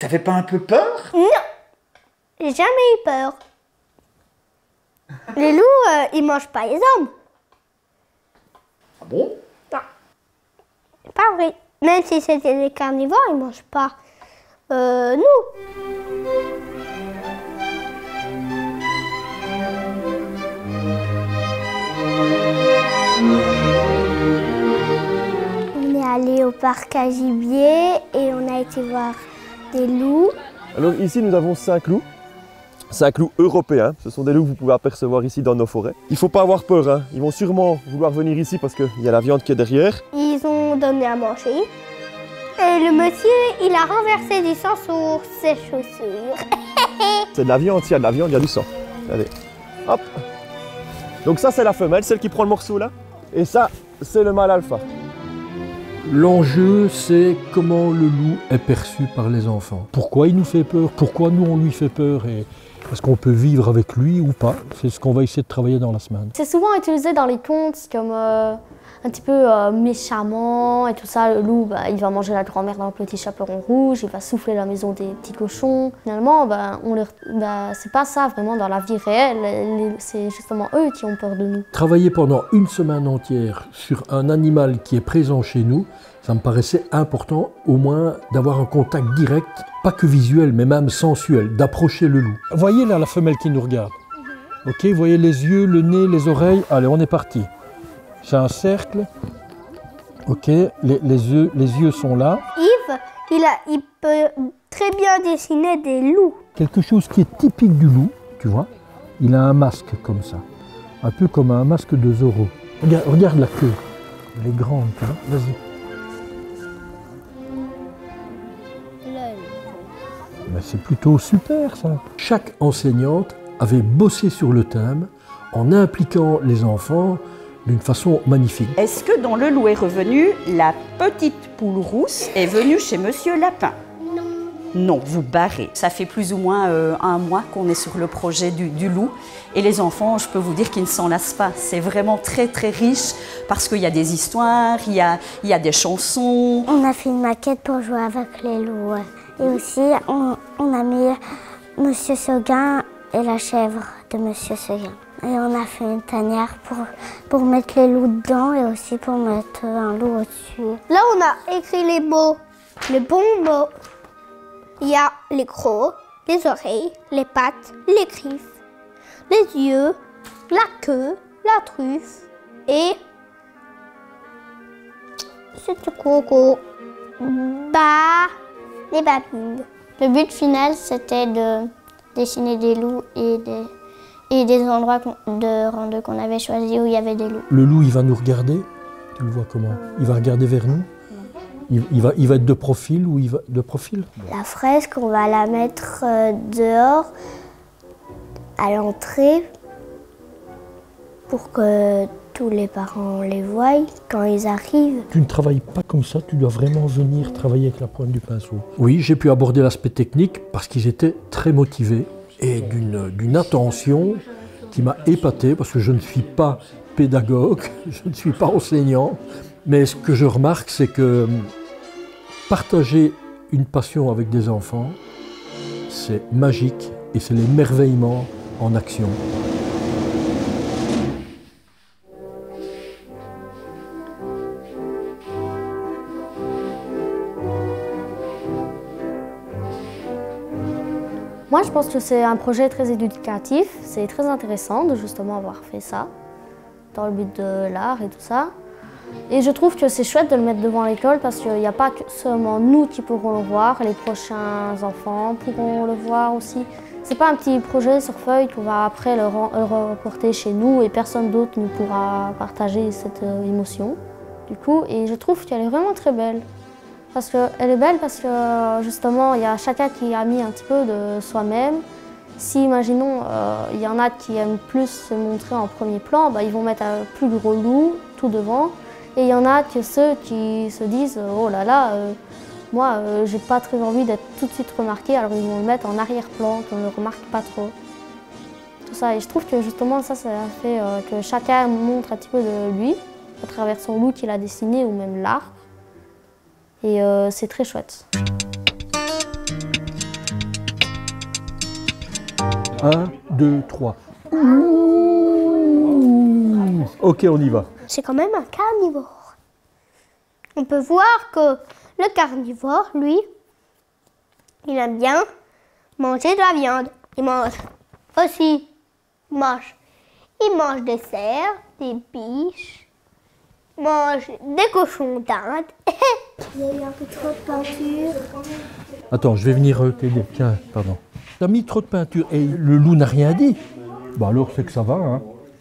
Ça fait pas un peu peur? Non, j'ai jamais eu peur. Les loups, ils mangent pas les hommes. Ah bon? Non, c'est pas vrai. Même si c'était des carnivores, ils mangent pas nous. On est allé au parc à gibier et on a été voir des loups. Alors ici nous avons 5 loups. 5 loups européens, ce sont des loups que vous pouvez apercevoir ici dans nos forêts. Il ne faut pas avoir peur, hein. Ils vont sûrement vouloir venir ici parce qu'il y a la viande qui est derrière. Ils ont donné à manger. Et le monsieur, il a renversé du sang sur ses chaussures. C'est de la viande, s'il y a de la viande, il y a du sang. Allez, hop. Donc ça c'est la femelle, celle qui prend le morceau là. Et ça, c'est le mâle alpha. L'enjeu, c'est comment le loup est perçu par les enfants. Pourquoi il nous fait peur? Pourquoi nous on lui fait peur? Et est-ce qu'on peut vivre avec lui ou pas? C'est ce qu'on va essayer de travailler dans la semaine. C'est souvent utilisé dans les contes comme un petit peu méchamment et tout ça. Le loup, il va manger la grand-mère d'un petit chaperon rouge, il va souffler la maison des petits cochons. Finalement, c'est pas ça vraiment dans la vie réelle. C'est justement eux qui ont peur de nous. Travailler pendant une semaine entière sur un animal qui est présent chez nous, ça me paraissait important au moins d'avoir un contact direct, pas que visuel, mais même sensuel, d'approcher le loup. Voyez là la femelle qui nous regarde. Ok, voyez les yeux, le nez, les oreilles. Allez, on est parti. C'est un cercle. Ok, les yeux sont là. Yves, il peut très bien dessiner des loups. Quelque chose qui est typique du loup, tu vois, il a un masque comme ça. Un peu comme un masque de Zorro. Regarde la queue. Elle est grande, tu vois. Vas-y. Ben, c'est plutôt super ça. Chaque enseignante avait bossé sur le thème en impliquant les enfants d'une façon magnifique. Est-ce que dans Le Loup est revenu, la petite poule rousse est venue chez Monsieur Lapin? Non. Non, vous barrez. Ça fait plus ou moins un mois qu'on est sur le projet du loup. Et les enfants, je peux vous dire qu'ils ne s'en lassent pas. C'est vraiment très très riche parce qu'il y a des histoires, il y a des chansons. On a fait une maquette pour jouer avec les loups. Et aussi, on a mis Monsieur Seguin et la chèvre de Monsieur Seguin. Et on a fait une tanière pour mettre les loups dedans et aussi pour mettre un loup au-dessus. Là, on a écrit les mots, les bons mots. Il y a les crocs, les oreilles, les pattes, les griffes, les yeux, la queue, la truffe et... c'est du coco. Les babines. Le but final, c'était de dessiner des loups et des endroits de rando qu'on avait choisis où il y avait des loups. Le loup, il va nous regarder. Tu le vois comment? Il va regarder vers nous. Il va être de profil ou il va de profil? La fresque, on va la mettre dehors, à l'entrée, pour que tous les parents les voient quand ils arrivent. Tu ne travailles pas comme ça, tu dois vraiment venir travailler avec la pointe du pinceau. Oui, j'ai pu aborder l'aspect technique parce qu'ils étaient très motivés et d'une attention qui m'a épaté parce que je ne suis pas pédagogue, je ne suis pas enseignant, mais ce que je remarque, c'est que partager une passion avec des enfants, c'est magique et c'est l'émerveillement en action. Moi, je pense que c'est un projet très éducatif. C'est très intéressant de justement avoir fait ça, dans le but de l'art et tout ça. Et je trouve que c'est chouette de le mettre devant l'école parce qu'il n'y a pas que seulement nous qui pourrons le voir, les prochains enfants pourront le voir aussi. C'est pas un petit projet sur feuille qu'on va après le reporter chez nous et personne d'autre ne pourra partager cette émotion. Du coup, et je trouve qu'elle est vraiment très belle. Elle est belle parce que justement, il y a chacun qui a mis un petit peu de soi-même. Si, imaginons, il y en a qui aiment plus se montrer en premier plan, ils vont mettre un plus gros loup tout devant. Et il y en a que ceux qui se disent « oh là là, moi, j'ai pas très envie d'être tout de suite remarqué », alors ils vont le mettre en arrière-plan, qu'on ne le remarque pas trop. Tout ça, et je trouve que justement ça fait que chacun montre un petit peu de lui, à travers son loup qu'il a dessiné ou même l'art. Et c'est très chouette. 1, 2, 3. Ok, on y va. C'est quand même un carnivore. On peut voir que le carnivore, lui, il aime bien manger de la viande. Il mange aussi, il mange des cerfs, des biches, il mange des cochons d'Inde. Il y a eu un peu trop de peinture. Attends, je vais venir t'aider. Tiens, pardon. T'as mis trop de peinture et le loup n'a rien dit. Bah alors c'est que ça va, hein.